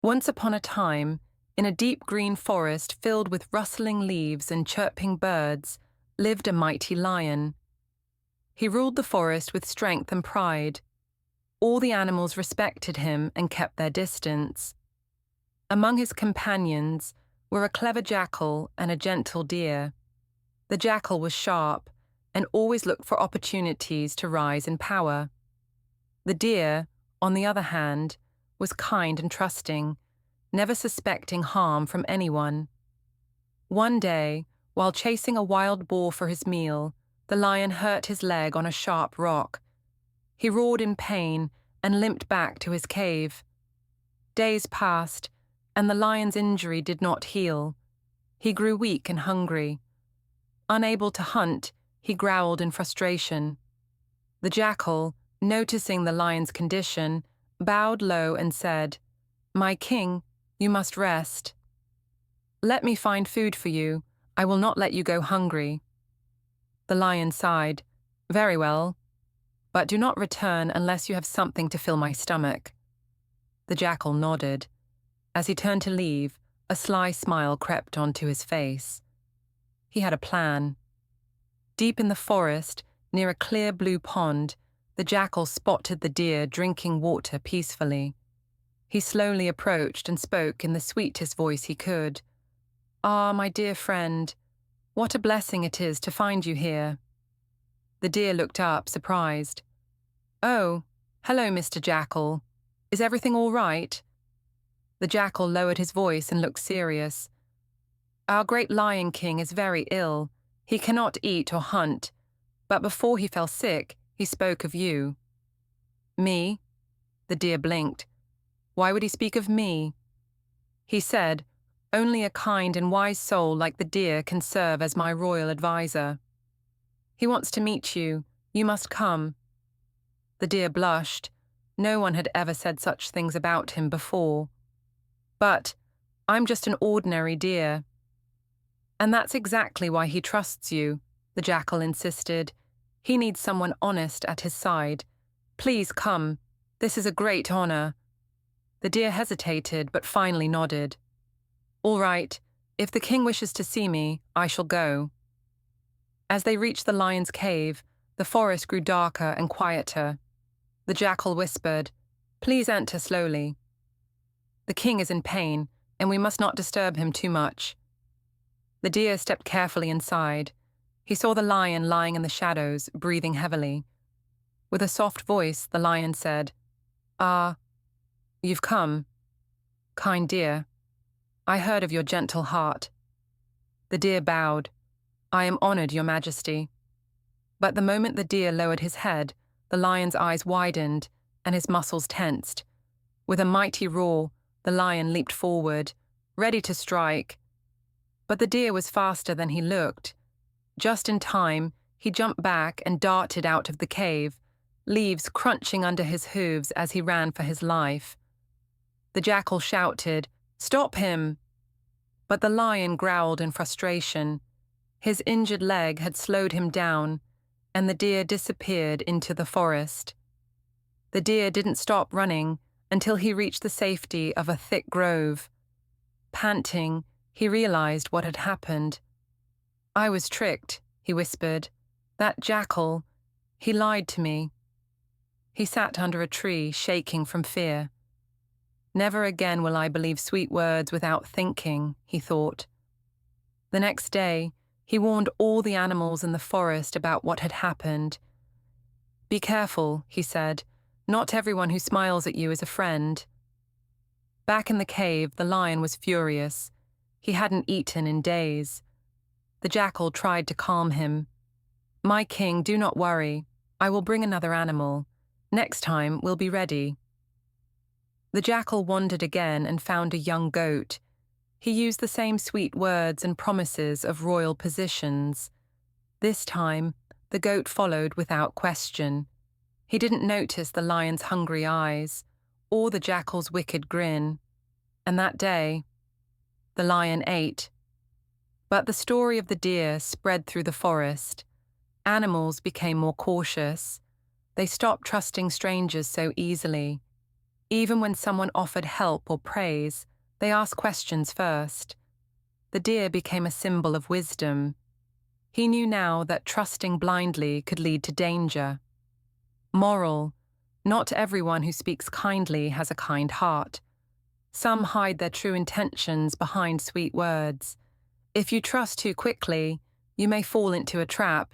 Once upon a time, in a deep green forest filled with rustling leaves and chirping birds, lived a mighty lion. He ruled the forest with strength and pride. All the animals respected him and kept their distance. Among his companions were a clever jackal and a gentle deer. The jackal was sharp and always looked for opportunities to rise in power. The deer, on the other hand, was kind and trusting, never suspecting harm from anyone. One day, while chasing a wild boar for his meal, the lion hurt his leg on a sharp rock. He roared in pain and limped back to his cave. Days passed, and the lion's injury did not heal. He grew weak and hungry. Unable to hunt, he growled in frustration. The jackal, noticing the lion's condition, bowed low and said, "My king, you must rest. Let me find food for you. I will not let you go hungry." The lion sighed, "Very well, but do not return unless you have something to fill my stomach." The jackal nodded. As he turned to leave, a sly smile crept onto his face. He had a plan. Deep in the forest, near a clear blue pond, the jackal spotted the deer drinking water peacefully. He slowly approached and spoke in the sweetest voice he could. "Ah, my dear friend, what a blessing it is to find you here." The deer looked up, surprised. "Oh, hello, Mr. Jackal. Is everything all right?" The jackal lowered his voice and looked serious. "Our great Lion King is very ill. He cannot eat or hunt, but before he fell sick, he spoke of you." "Me?" The deer blinked. "Why would he speak of me?" "He said, 'Only a kind and wise soul like the deer can serve as my royal advisor. He wants to meet you. You must come." The deer blushed. No one had ever said such things about him before. "But I'm just an ordinary deer." "And that's exactly why he trusts you," the jackal insisted. "He needs someone honest at his side. Please come. This is a great honor." The deer hesitated, but finally nodded. "All right. If the king wishes to see me, I shall go." As they reached the lion's cave, the forest grew darker and quieter. The jackal whispered, "Please enter slowly. The king is in pain, and we must not disturb him too much." The deer stepped carefully inside. He saw the lion lying in the shadows, breathing heavily. With a soft voice, the lion said, "Ah, you've come. Kind deer, I heard of your gentle heart." The deer bowed. "I am honored, Your Majesty." But the moment the deer lowered his head, the lion's eyes widened and his muscles tensed. With a mighty roar, the lion leaped forward, ready to strike. But the deer was faster than he looked. Just in time, he jumped back and darted out of the cave, leaves crunching under his hooves as he ran for his life. The jackal shouted, "Stop him!" But the lion growled in frustration. His injured leg had slowed him down, and the deer disappeared into the forest. The deer didn't stop running until he reached the safety of a thick grove. Panting, he realized what had happened. "I was tricked," he whispered. "That jackal, he lied to me." He sat under a tree, shaking from fear. "Never again will I believe sweet words without thinking," he thought. The next day, he warned all the animals in the forest about what had happened. "Be careful," he said. "Not everyone who smiles at you is a friend." Back in the cave, the lion was furious. He hadn't eaten in days. The jackal tried to calm him. "My king, do not worry. I will bring another animal. Next time, we'll be ready." The jackal wandered again and found a young goat. He used the same sweet words and promises of royal positions. This time, the goat followed without question. He didn't notice the lion's hungry eyes or the jackal's wicked grin. And that day, the lion ate. But the story of the deer spread through the forest. Animals became more cautious. They stopped trusting strangers so easily. Even when someone offered help or praise, they asked questions first. The deer became a symbol of wisdom. He knew now that trusting blindly could lead to danger. Moral: not everyone who speaks kindly has a kind heart. Some hide their true intentions behind sweet words. If you trust too quickly, you may fall into a trap,